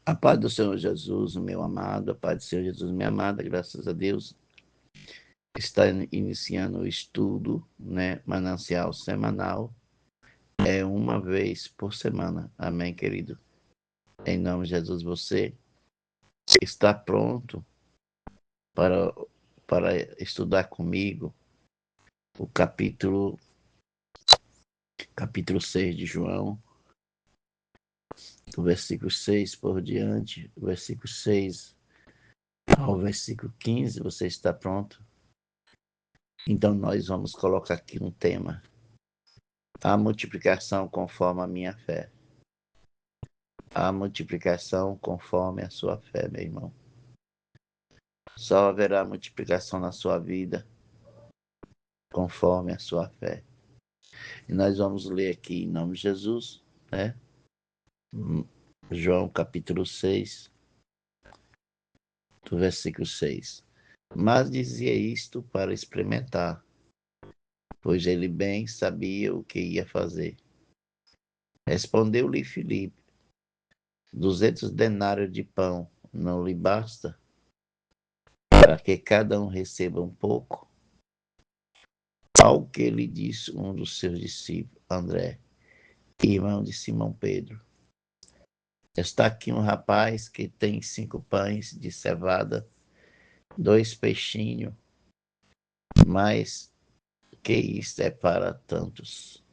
A paz do Senhor Jesus, meu amado, a paz do Senhor Jesus, minha amada, graças a Deus, está iniciando o estudo, né, manancial semanal, uma vez por semana. Amém, querido? Em nome de Jesus, você está pronto para, para estudar comigo o capítulo 6 de João, do versículo 6 por diante, do versículo 6 ao versículo 15, você está pronto? Então nós vamos colocar aqui um tema: a multiplicação conforme a minha fé. A multiplicação conforme a sua fé, meu irmão. Só haverá multiplicação na sua vida conforme a sua fé. E nós vamos ler aqui em nome de Jesus, né? João capítulo 6, do versículo 6. Mas dizia isto para experimentar, pois ele bem sabia o que ia fazer. Respondeu-lhe Filipe: 200 denários de pão não lhe basta, para que cada um receba um pouco? Ao que lhe disse um dos seus discípulos, André, irmão de Simão Pedro: está aqui um rapaz que tem 5 pães de cevada, 2 peixinhos, mas que isto é para tantos?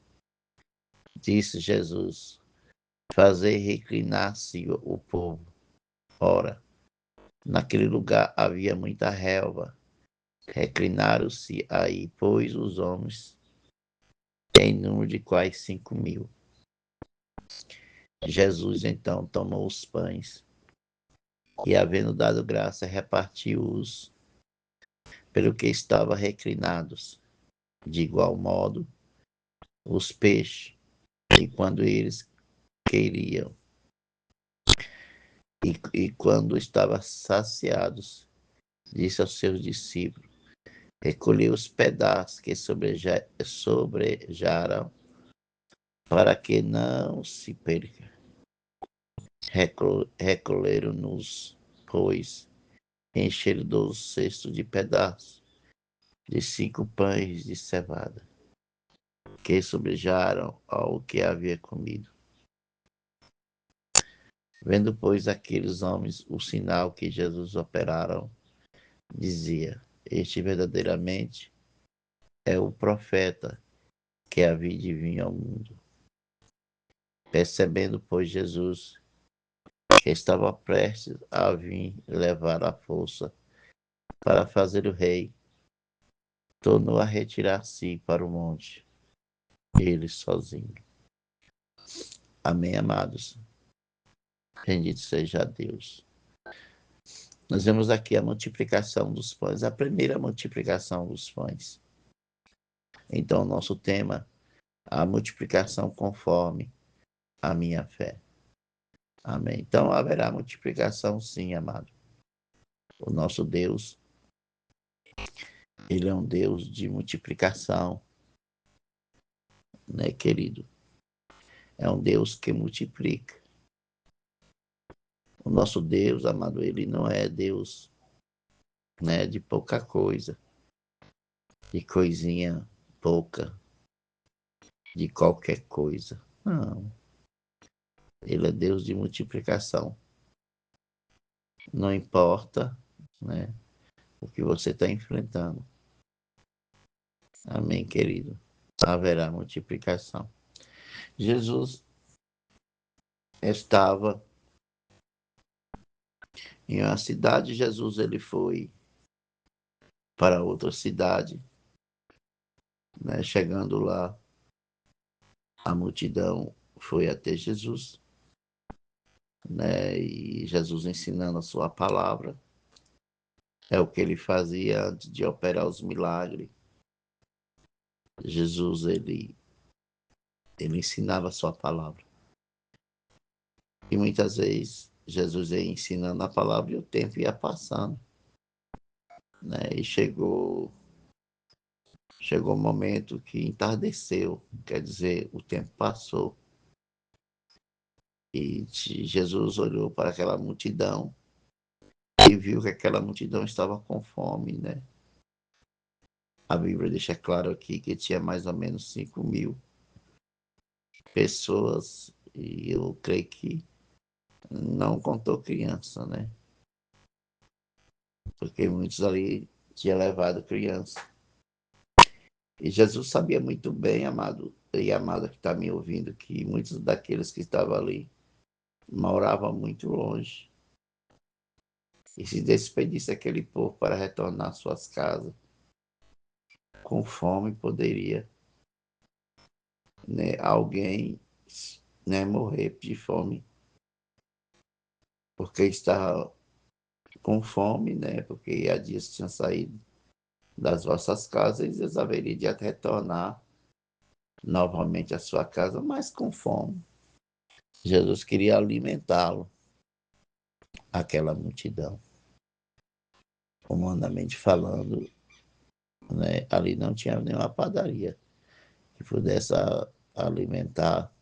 Disse Jesus: fazer reclinar-se o povo. Ora, naquele lugar havia muita relva. Reclinaram-se aí, pois, os homens, em número de quase 5.000. Jesus então tomou os pães e, havendo dado graça, repartiu-os pelo que estavam reclinados. De igual modo, os peixes, e quando eles queriam, e quando estavam saciados, disse aos seus discípulos: recolhei os pedaços que sobrejaram, para que não se perca. Recolheram-nos, pois, encheram 12 cestos de pedaços de 5 pães de cevada, que sobrejaram ao que havia comido. Vendo, pois, aqueles homens o sinal que Jesus operaram, dizia: este verdadeiramente é o profeta que havia de vir ao mundo. Percebendo, pois, Jesus que estava prestes a vir levar a força para fazer o rei, tornou a retirar-se para o monte, ele sozinho. Amém, amados? Bendito seja Deus. Nós vemos aqui a multiplicação dos pães, a primeira multiplicação dos pães. Então, o nosso tema, a multiplicação conforme a minha fé. Amém. Então, haverá multiplicação sim, amado. O nosso Deus, ele é um Deus de multiplicação, né, querido? É um Deus que multiplica. O nosso Deus, amado, ele não é Deus, né, de pouca coisa, de coisinha pouca, de qualquer coisa. Não. Ele é Deus de multiplicação. Não importa, né, o que você está enfrentando. Amém, querido? Haverá multiplicação. Jesus estava em uma cidade, Jesus ele foi para outra cidade, né, chegando lá, a multidão foi até Jesus, né, e Jesus ensinando a sua palavra. É o que ele fazia antes de operar os milagres. Jesus, ele ensinava a sua palavra. E muitas vezes Jesus ia ensinando a palavra e o tempo ia passando, né? E chegou o momento que entardeceu, quer dizer, o tempo passou. E Jesus olhou para aquela multidão e viu que aquela multidão estava com fome, né? A Bíblia deixa claro aqui que tinha mais ou menos 5.000 pessoas, e eu creio que não contou criança, né? Porque muitos ali tinham levado criança. E Jesus sabia muito bem, amado e amada que está me ouvindo, que muitos daqueles que estavam ali moravam muito longe. E se despedisse aquele povo para retornar às suas casas, com fome poderia, né, alguém, né, morrer de fome, porque estava com fome, né, porque há dias tinham saído das vossas casas e eles haveriam de retornar novamente à sua casa, mas com fome. Jesus queria alimentá-lo, aquela multidão. Humanamente falando, né, ali não tinha nenhuma padaria que pudesse alimentar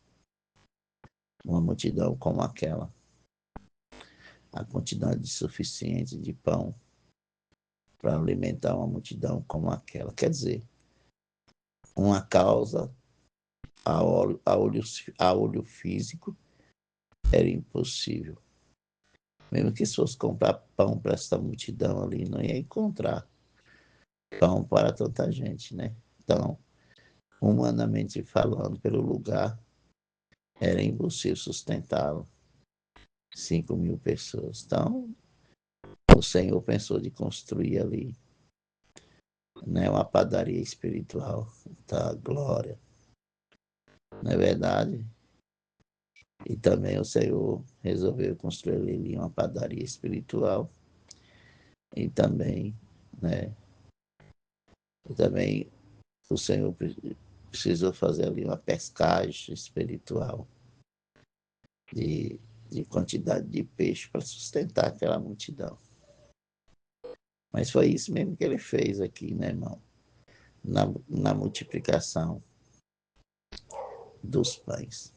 uma multidão como aquela. A quantidade suficiente de pão para alimentar uma multidão como aquela. Quer dizer, uma causa a olho físico era impossível. Mesmo que se fosse comprar pão para essa multidão ali, não ia encontrar pão para tanta gente, né? Então, humanamente falando, pelo lugar, era impossível sustentá-lo. 5.000 pessoas. Então, o Senhor pensou de construir ali, né, uma padaria espiritual da glória. Não é verdade? E também o Senhor resolveu construir ali uma padaria espiritual. E também, né? E também o Senhor precisou fazer ali uma pescagem espiritual de, de quantidade de peixe para sustentar aquela multidão. Mas foi isso mesmo que ele fez aqui, né, irmão? Na multiplicação dos pães.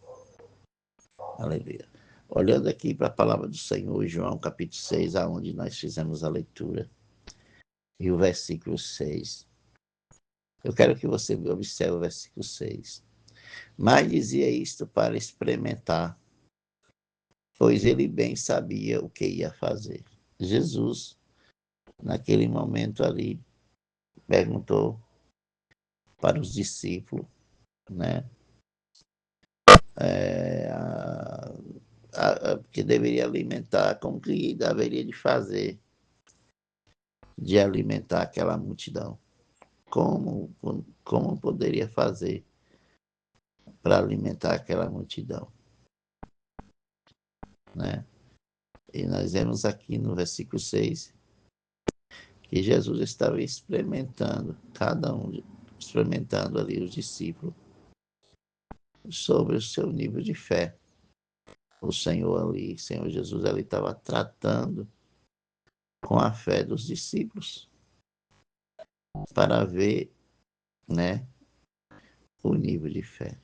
Aleluia. Olhando aqui para a palavra do Senhor, João capítulo 6, aonde nós fizemos a leitura, e o versículo 6. Eu quero que você observe o versículo 6. Mas dizia isto para experimentar, pois ele bem sabia o que ia fazer. Jesus, naquele momento ali, perguntou para os discípulos, né, que deveria alimentar, como que deveria de fazer de alimentar aquela multidão. Como poderia fazer para alimentar aquela multidão, né? E nós vemos aqui no versículo 6 que Jesus estava experimentando, experimentando ali os discípulos sobre o seu nível de fé. O Senhor Jesus ali estava tratando com a fé dos discípulos para ver, né, o nível de fé.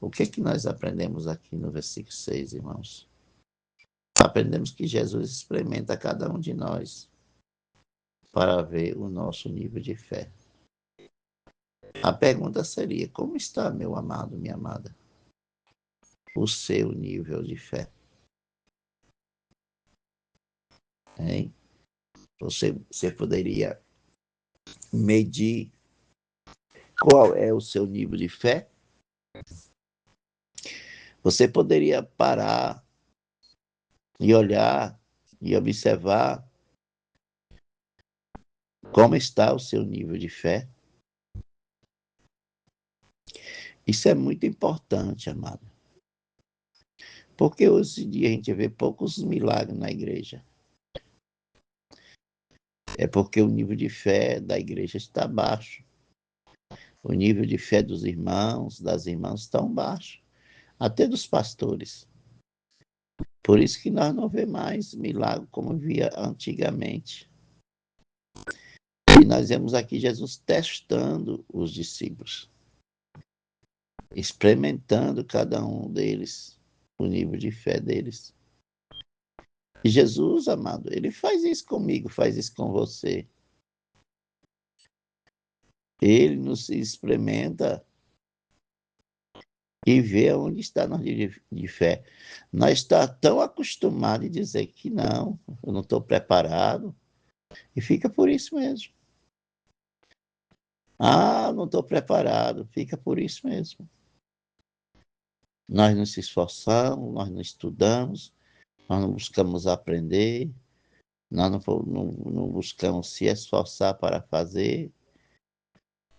O que é que nós aprendemos aqui no versículo 6, irmãos? Aprendemos que Jesus experimenta cada um de nós para ver o nosso nível de fé. A pergunta seria: como está, meu amado, minha amada, o seu nível de fé? Hein? Você poderia medir qual é o seu nível de fé? Você poderia parar e olhar e observar como está o seu nível de fé? Isso é muito importante, amado. Porque hoje em dia a gente vê poucos milagres na igreja. É porque o nível de fé da igreja está baixo. O nível de fé dos irmãos, das irmãs, estão baixo. Até dos pastores. Por isso que nós não vemos mais milagre como via antigamente. E nós vemos aqui Jesus testando os discípulos, experimentando cada um deles, o nível de fé deles. E Jesus, amado, ele faz isso comigo, faz isso com você. Ele nos experimenta e vê onde está nosso nível de fé. Nós estamos tão acostumados a dizer que não, eu não estou preparado, e fica por isso mesmo. Ah, não estou preparado, fica por isso mesmo. Nós não se esforçamos, nós não estudamos, nós não buscamos aprender, nós não buscamos se esforçar para fazer,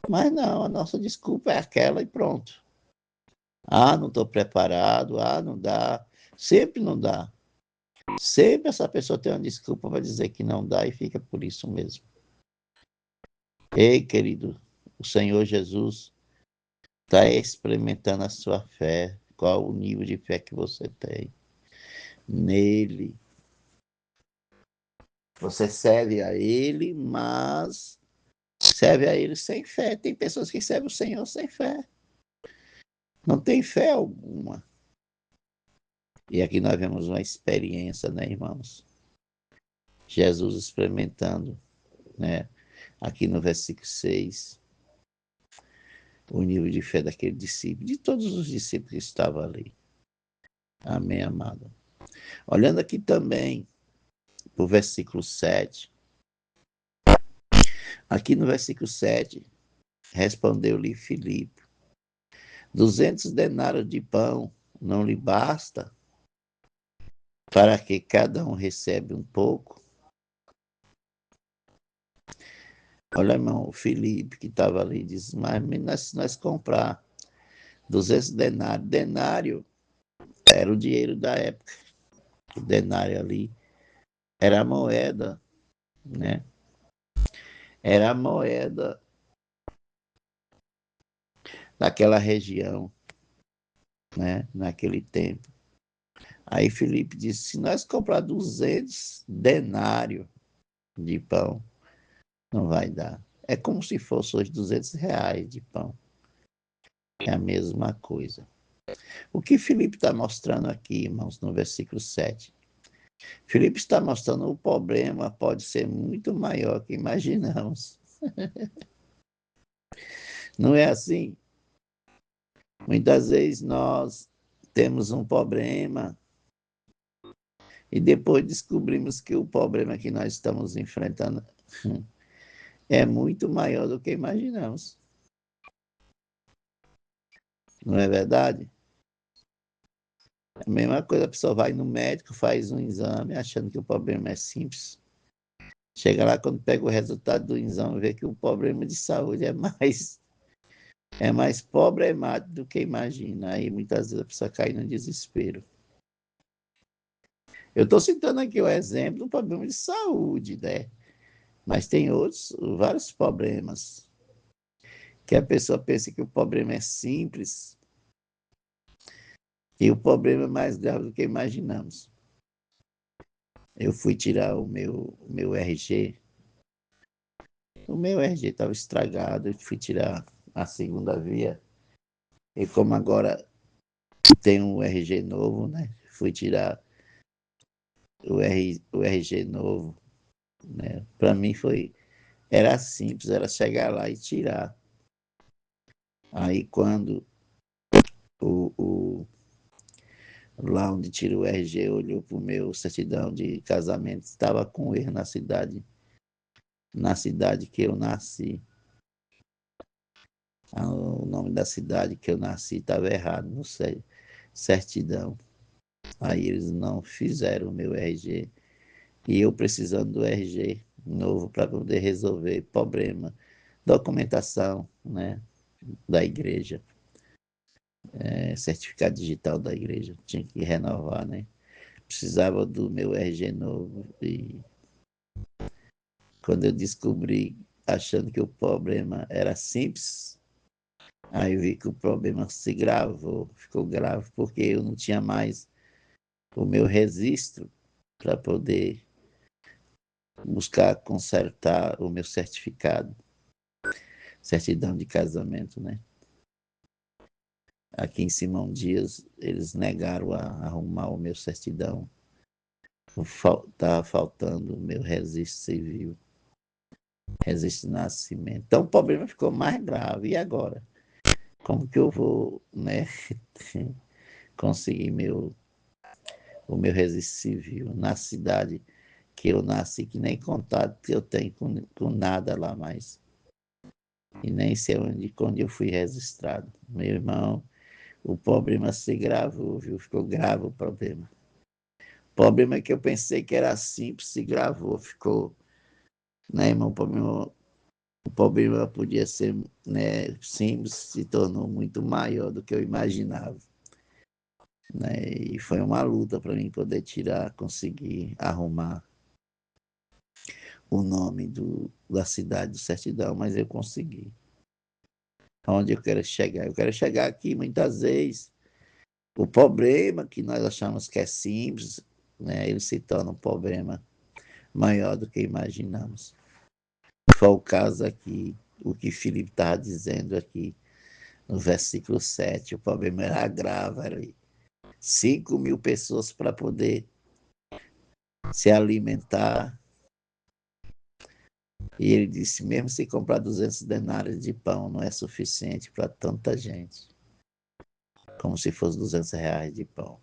mas não, a nossa desculpa é aquela e pronto. Ah, não estou preparado, ah, não dá, sempre não dá. Sempre essa pessoa tem uma desculpa para dizer que não dá e fica por isso mesmo. Ei, querido, o Senhor Jesus está experimentando a sua fé, qual o nível de fé que você tem nele. Você serve a ele, mas serve a ele sem fé. Tem pessoas que servem o Senhor sem fé. Não tem fé alguma. E aqui nós vemos uma experiência, né, irmãos? Jesus experimentando, né? Aqui no versículo 6, o nível de fé daquele discípulo, de todos os discípulos que estavam ali. Amém, amado. Olhando aqui também para o versículo 7. Aqui no versículo 7, respondeu-lhe Filipe: 200 denários de pão não lhe basta para que cada um receba um pouco? Olha, irmão, o Filipe que estava ali disse: mas se nós comprar 200 denários, denário era o dinheiro da época. O denário ali era a moeda, né? Era a moeda daquela região, né? Naquele tempo. Aí Filipe disse: se nós comprar 200 denários de pão, não vai dar. É como se fosse os R$ 200 de pão. É a mesma coisa. O que Filipe está mostrando aqui, irmãos, no versículo 7? Filipe está mostrando o problema pode ser muito maior que imaginamos. Não é assim? Muitas vezes nós temos um problema e depois descobrimos que o problema que nós estamos enfrentando é muito maior do que imaginamos. Não é verdade? A mesma coisa, a pessoa vai no médico, faz um exame, achando que o problema é simples. Chega lá, quando pega o resultado do exame, vê que o problema de saúde é mais problemático do que imagina. Aí, muitas vezes, a pessoa cai no desespero. Eu estou citando aqui o exemplo do problema de saúde, né? Mas tem vários problemas, que a pessoa pensa que o problema é simples e o problema é mais grave do que imaginamos. Eu fui tirar o meu RG. O meu RG estava estragado, eu fui tirar a segunda via. E como agora tem um RG novo, né? Fui tirar o RG novo, né? Para mim era simples, era chegar lá e tirar. Aí quando o lá onde tira o RG olhou para o meu certidão de casamento, estava com erro na cidade que eu nasci. O nome da cidade que eu nasci estava errado no certidão. Aí eles não fizeram o meu RG. E eu precisando do RG novo para poder resolver problema. Documentação, né, da igreja. Certificado digital da igreja. Tinha que renovar, né? Precisava do meu RG novo. E quando eu descobri, achando que o problema era simples, aí eu vi que o problema se gravou, ficou grave, porque eu não tinha mais o meu registro para poder buscar consertar o meu certificado, certidão de casamento, né? aqui em Simão Dias, eles negaram a arrumar o meu certidão. Estava faltando o meu registro civil, registro de nascimento. Então o problema ficou mais grave. E agora? Como que eu vou, né, conseguir o meu registro civil na cidade que eu nasci, que nem contato que eu tenho com nada lá mais. E nem sei onde eu fui registrado. Meu irmão, o problema se gravou, viu? Ficou grave o problema. O problema é que eu pensei que era simples, se gravou, ficou, né, irmão? O problema podia ser, né, simples, se tornou muito maior do que eu imaginava. Né? E foi uma luta para mim poder tirar, conseguir arrumar o nome da cidade do certidão, mas eu consegui. Onde eu quero chegar? Eu quero chegar aqui muitas vezes. O problema que nós achamos que é simples, né, ele se torna um problema maior do que imaginamos. Foi o caso aqui, o que Filipe estava dizendo aqui no versículo 7, o problema era grave ali. 5.000 pessoas para poder se alimentar. E ele disse, mesmo se comprar 200 denários de pão, não é suficiente para tanta gente. Como se fosse 200 reais de pão.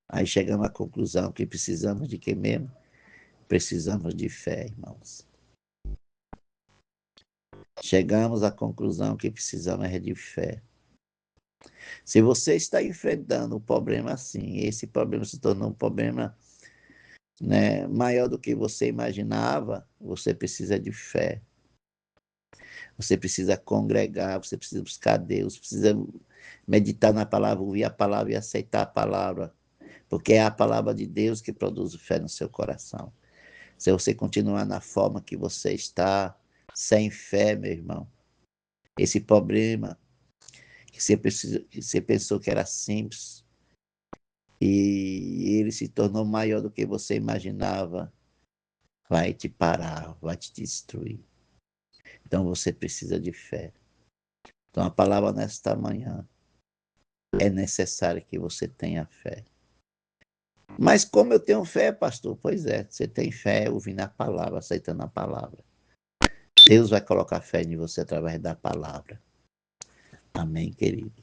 Aí chegamos à conclusão que precisamos de quê mesmo? Precisamos de fé, irmãos. Chegamos à conclusão que precisamos de fé. Se você está enfrentando um problema assim, esse problema se tornou um problema, né, maior do que você imaginava, você precisa de fé. Você precisa congregar, você precisa buscar Deus, precisa meditar na palavra, ouvir a palavra e aceitar a palavra, porque é a palavra de Deus que produz fé no seu coração. Se você continuar na forma que você está, sem fé, meu irmão, esse problema que você pensou que era simples e ele se tornou maior do que você imaginava, vai te parar, vai te destruir. Então você precisa de fé. Então a palavra nesta manhã é necessário que você tenha fé. Mas como eu tenho fé, pastor? Pois é, você tem fé ouvindo a palavra, aceitando a palavra. Deus vai colocar fé em você através da palavra. Amém, querido?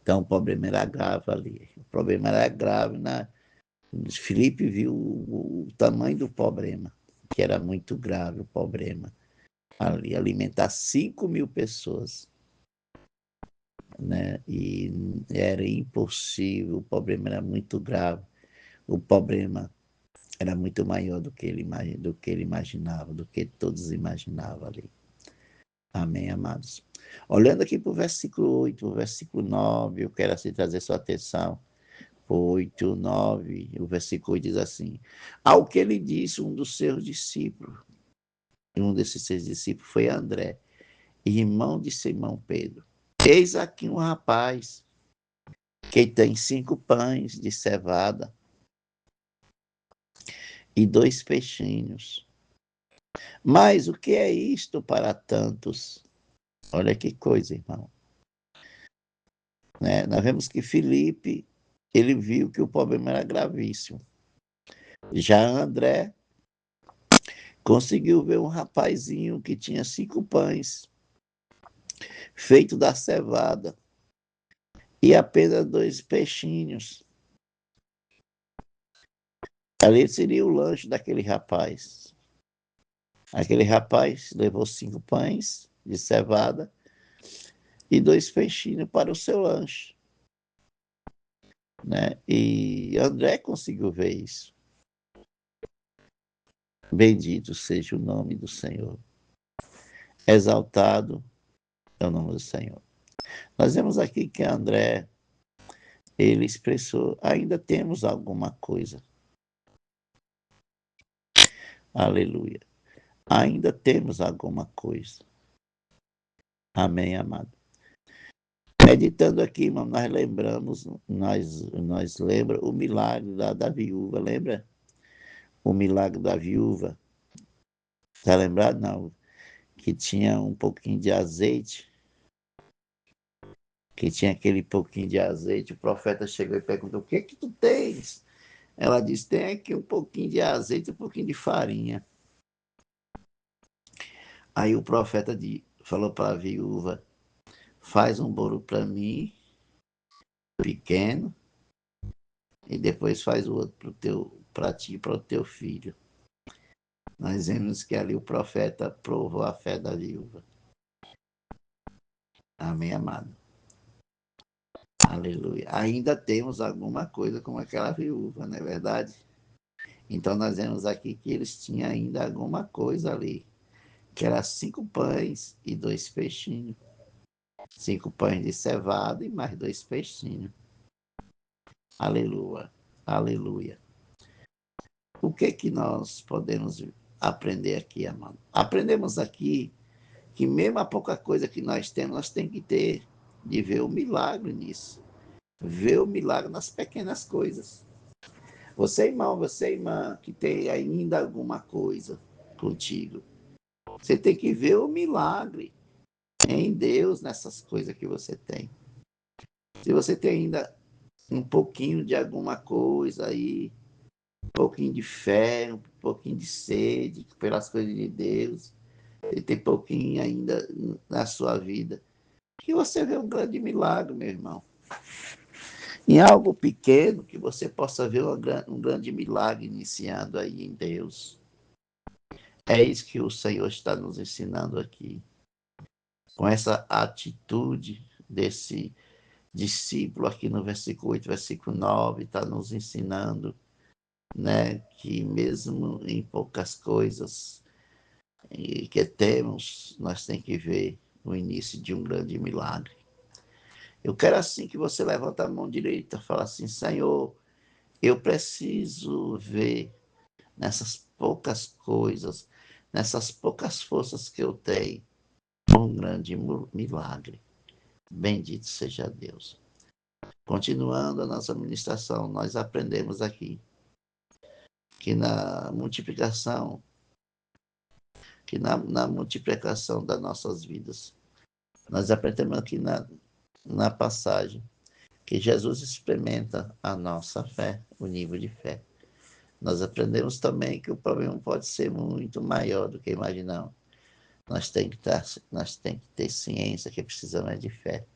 Então o problema era grave ali. O problema era grave. Filipe viu o tamanho do problema, que era muito grave o problema ali. Alimentar 5.000 pessoas. Né? E era impossível, o problema era muito grave. O problema era muito maior do que ele imaginava, do que todos imaginavam ali. Amém, amados? Olhando aqui para o versículo 8, o versículo 9, eu quero assim trazer sua atenção. 8, 9, o versículo 8 diz assim: ao que ele disse um dos seus discípulos, um desses seus discípulos foi André, irmão de Simão Pedro. Eis aqui um rapaz que tem 5 pães de cevada e 2 peixinhos. Mas o que é isto para tantos? Olha que coisa, irmão. Né? Nós vemos que Filipe, ele viu que o problema era gravíssimo. Já André conseguiu ver um rapazinho que tinha 5 pães, feito da cevada, e apenas 2 peixinhos. Ali seria o lanche daquele rapaz. Aquele rapaz levou 5 pães de cevada e 2 peixinhos para o seu lanche. Né? E André conseguiu ver isso. Bendito seja o nome do Senhor. Exaltado é o nome do Senhor. Nós vemos aqui que André, ele expressou, ainda temos alguma coisa. Aleluia. Ainda temos alguma coisa. Amém, amado. Meditando aqui, irmão, nós lembramos, nós lembra o milagre da viúva, lembra? O milagre da viúva. Está lembrado? Não. Que tinha um pouquinho de azeite que tinha aquele pouquinho de azeite. O profeta chegou e perguntou: o que é que tu tens? Ela disse: tem aqui um pouquinho de azeite e um pouquinho de farinha. Aí o profeta falou para a viúva: faz um bolo para mim, pequeno, e depois faz o outro para ti e para o teu filho. Nós vemos que ali o profeta provou a fé da viúva. Amém, amado? Aleluia. Ainda temos alguma coisa como aquela viúva, não é verdade? Então nós vemos aqui que eles tinham ainda alguma coisa ali, que era 5 pães e 2 peixinhos. 5 pães de cevada e mais 2 peixinhos. Aleluia. Aleluia. O que nós podemos aprender aqui, amado? Aprendemos aqui que mesmo a pouca coisa que nós temos, nós temos que ter de ver o milagre nisso. Ver o milagre nas pequenas coisas. Você, irmão, você, irmã, que tem ainda alguma coisa contigo, você tem que ver o milagre em Deus nessas coisas que você tem. Se você tem ainda um pouquinho de alguma coisa aí, um pouquinho de fé, um pouquinho de sede pelas coisas de Deus, você tem pouquinho ainda na sua vida, que você vê um grande milagre, meu irmão. Em algo pequeno, que você possa ver um grande milagre iniciando aí em Deus. É isso que o Senhor está nos ensinando aqui. Com essa atitude desse discípulo aqui no versículo 8, versículo 9, está nos ensinando, né, que mesmo em poucas coisas que temos, nós temos que ver o início de um grande milagre. Eu quero assim que você levante a mão direita e fale assim: Senhor, eu preciso ver nessas poucas coisas, nessas poucas forças que eu tenho, um grande milagre. Bendito seja Deus. Continuando a nossa ministração, nós aprendemos aqui que na multiplicação, na multiplicação das nossas vidas, nós aprendemos aqui na passagem que Jesus experimenta a nossa fé, o nível de fé. Nós aprendemos também que o problema pode ser muito maior do que imaginamos. Nós temos que ter ciência que precisamos de fé.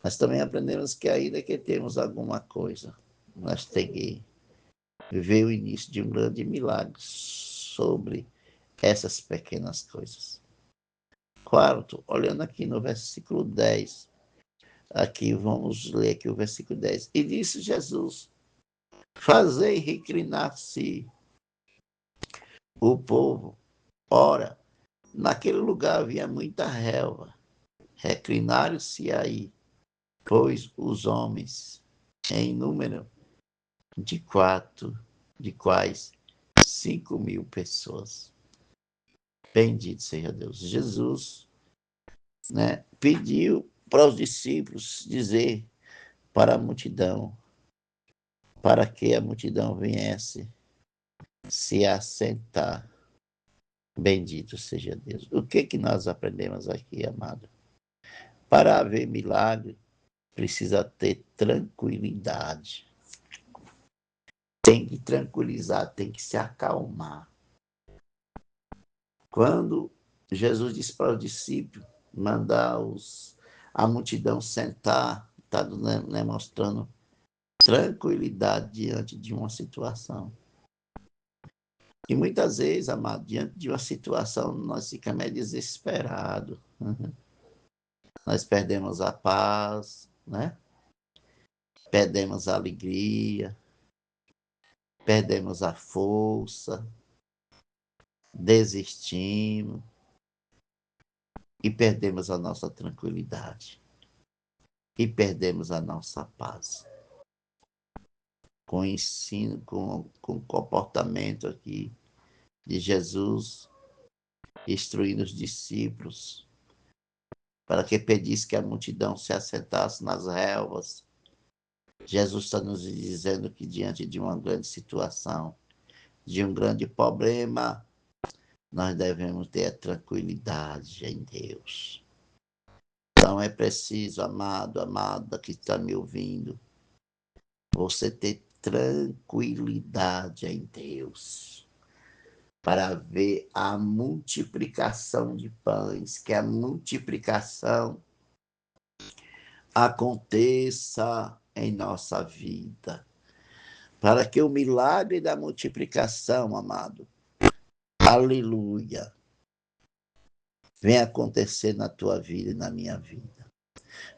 Nós também aprendemos que ainda que temos alguma coisa, nós temos que ver o início de um grande milagre sobre essas pequenas coisas. Quarto, olhando aqui no versículo 10, aqui vamos ler aqui o versículo 10. E disse Jesus: fazei reclinar-se o povo. Ora, naquele lugar havia muita relva. Reclinaram-se aí, pois os homens, em número de quais 5.000 pessoas. Bendito seja Deus. Jesus, né, pediu para os discípulos dizer para a multidão, para que a multidão viesse se assentar. Bendito seja Deus. O que nós aprendemos aqui, amado? Para haver milagre, precisa ter tranquilidade. Tem que tranquilizar, tem que se acalmar. Quando Jesus disse para os discípulos mandar a multidão sentar, está demonstrando tranquilidade diante de uma situação. E muitas vezes, amado, diante de uma situação, nós ficamos meio desesperados. Nós perdemos a paz, né? Perdemos a alegria, perdemos a força, desistimos e perdemos a nossa tranquilidade e perdemos a nossa paz. Com o ensino, com o comportamento aqui de Jesus, instruindo os discípulos, para que pedisse que a multidão se assentasse nas relvas. Jesus está nos dizendo que diante de uma grande situação, de um grande problema, nós devemos ter a tranquilidade em Deus. Então é preciso, amado, amada que está me ouvindo, você ter tranquilidade em Deus para ver a multiplicação de pães, que a multiplicação aconteça em nossa vida. Para que o milagre da multiplicação, amado, aleluia, venha acontecer na tua vida e na minha vida.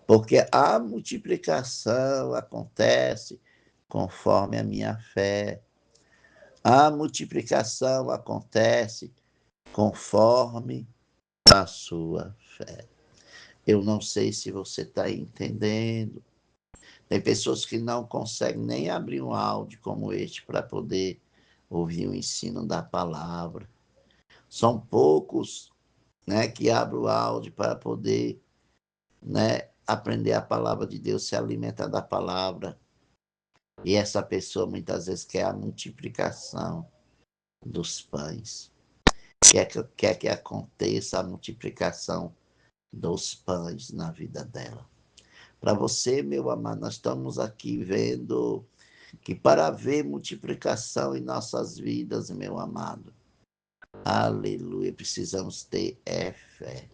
Porque a multiplicação acontece conforme a minha fé. A multiplicação acontece conforme a sua fé. Eu não sei se você está entendendo. Tem pessoas que não conseguem nem abrir um áudio como este para poder ouvir o ensino da palavra. São poucos, né, que abrem o áudio para poder, né, aprender a palavra de Deus, se alimentar da palavra. E essa pessoa muitas vezes quer a multiplicação dos pães. Quer que aconteça a multiplicação dos pães na vida dela. Para você, meu amado, nós estamos aqui vendo que para haver multiplicação em nossas vidas, meu amado, aleluia, precisamos ter fé.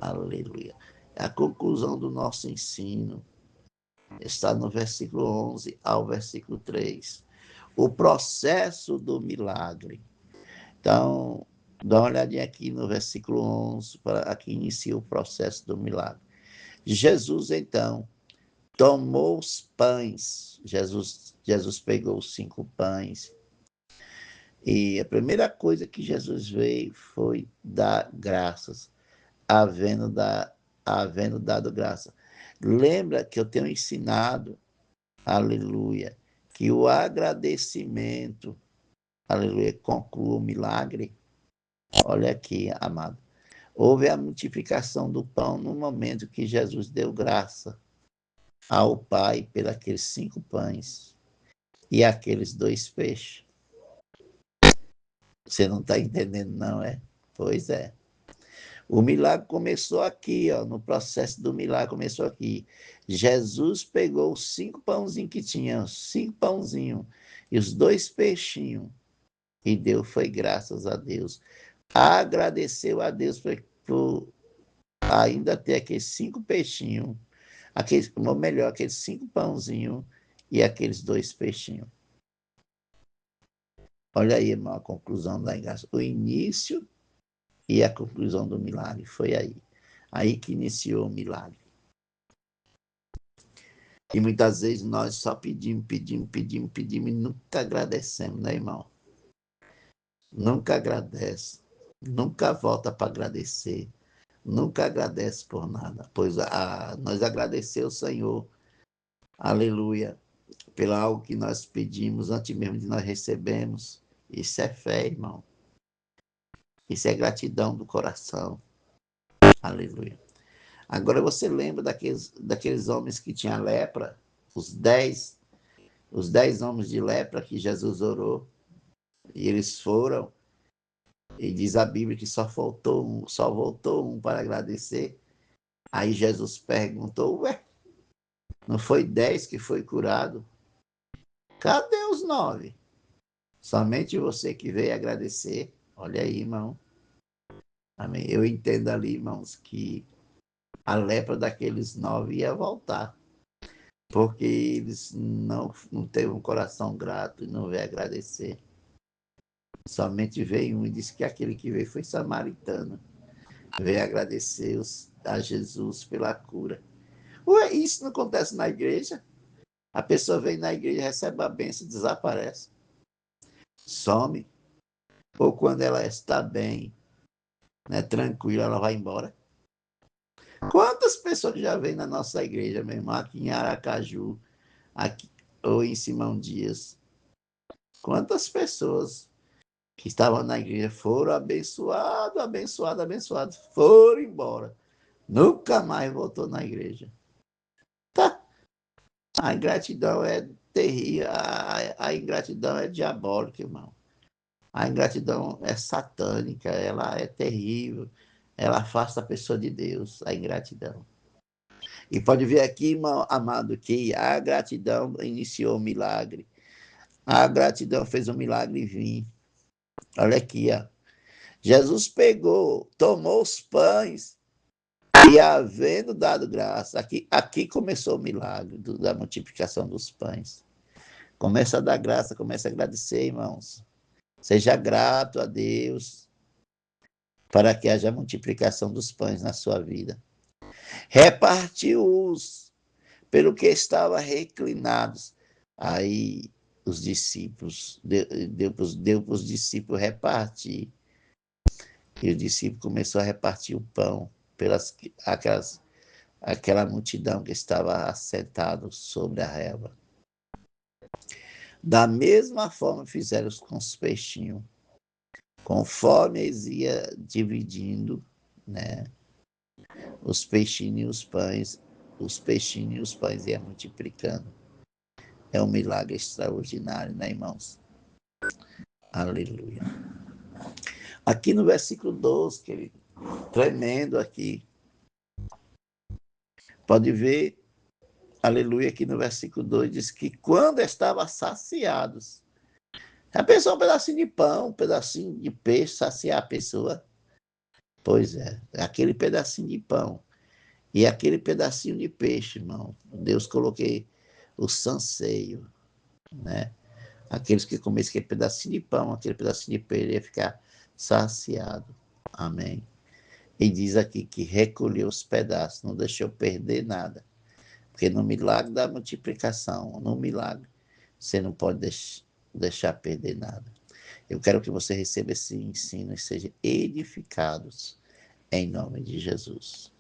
Aleluia. A conclusão do nosso ensino está no versículo 11 ao versículo 3. O processo do milagre. Então, dá uma olhadinha aqui no versículo 11, para aqui inicia o processo do milagre. Jesus, então, tomou os pães. Jesus pegou os 5 pães. E a primeira coisa que Jesus veio foi dar graças, havendo dado graça. Lembra que eu tenho ensinado, aleluia, que o agradecimento, aleluia, conclui o milagre. Olha aqui, amado. Houve a multiplicação do pão no momento que Jesus deu graça ao Pai pelos aqueles 5 pães e aqueles 2 peixes. Você não está entendendo, não, é? Pois é. O milagre começou aqui, ó, no processo do milagre começou aqui. Jesus pegou os 5 pãozinhos que tinha, 5 pãozinhos e os 2 peixinhos, e deu foi graças a Deus. Agradeceu a Deus por ainda ter aqueles 5 peixinhos, ou melhor, aqueles 5 pãozinhos e aqueles 2 peixinhos. Olha aí, irmão, a conclusão da graça. O início e a conclusão do milagre foi aí. Aí que iniciou o milagre. E muitas vezes nós só pedimos e nunca agradecemos, né, irmão? Nunca agradece. Nunca volta para agradecer. Nunca agradece por nada. Pois nós agradecemos ao Senhor, aleluia, pelo algo que nós pedimos antes mesmo de nós recebemos. Isso é fé, irmão. Isso é gratidão do coração. Aleluia. Agora você lembra daqueles homens que tinham lepra? Os 10 homens de lepra que Jesus orou. E eles foram. E diz a Bíblia que só voltou um para agradecer. Aí Jesus perguntou, ué, não foi 10 que foi curado? Cadê os 9? Somente você que veio agradecer. Olha aí, irmão. Amém. Eu entendo ali, irmãos, que a lepra daqueles 9 ia voltar. Porque eles não teve um coração grato e não veio agradecer. Somente veio um e disse que aquele que veio foi samaritano. Veio agradecer a Jesus pela cura. Ué, isso não acontece na igreja? A pessoa vem na igreja, recebe a bênção e desaparece. Some. Ou quando ela está bem, né, tranquila, ela vai embora. Quantas pessoas já vêm na nossa igreja, meu irmão, aqui em Aracaju, aqui, ou em Simão Dias? Quantas pessoas que estavam na igreja foram abençoados, foram embora. Nunca mais voltou na igreja. Tá. A ingratidão é terrível, a ingratidão é diabólica, irmão. A ingratidão é satânica, ela é terrível, ela afasta a pessoa de Deus, a ingratidão. E pode ver aqui, irmão amado, que a gratidão iniciou o milagre. A gratidão fez o milagre vir. Olha aqui, ó. Jesus pegou, tomou os pães e, havendo dado graça, aqui começou o milagre da multiplicação dos pães. Começa a dar graça, começa a agradecer, irmãos. Seja grato a Deus para que haja multiplicação dos pães na sua vida. Repartiu-os pelo que estava reclinados. Aí os discípulos, deu para os discípulos repartir. E o discípulo começou a repartir o pão pelas aquela multidão que estava assentada sobre a relva. Da mesma forma fizeram com os peixinhos. Conforme eles iam dividindo, né, os peixinhos e os peixinhos e os pães iam multiplicando. É um milagre extraordinário, né, irmãos? Aleluia. Aqui no versículo 12, querido, tremendo aqui. Pode ver, aleluia, aqui no versículo 2, diz que quando estavam saciados, a pessoa um pedacinho de pão, um pedacinho de peixe, saciar a pessoa. Pois é, aquele pedacinho de pão e aquele pedacinho de peixe, irmão. Deus coloquei o sanseio, né? Aqueles que comessem aquele pedacinho de pão, aquele pedacinho de peixe, ia ficar saciado. Amém. E diz aqui que recolheu os pedaços, não deixou perder nada. Porque no milagre da multiplicação, no milagre, você não pode deixar perder nada. Eu quero que você receba esse ensino e sejam edificados em nome de Jesus.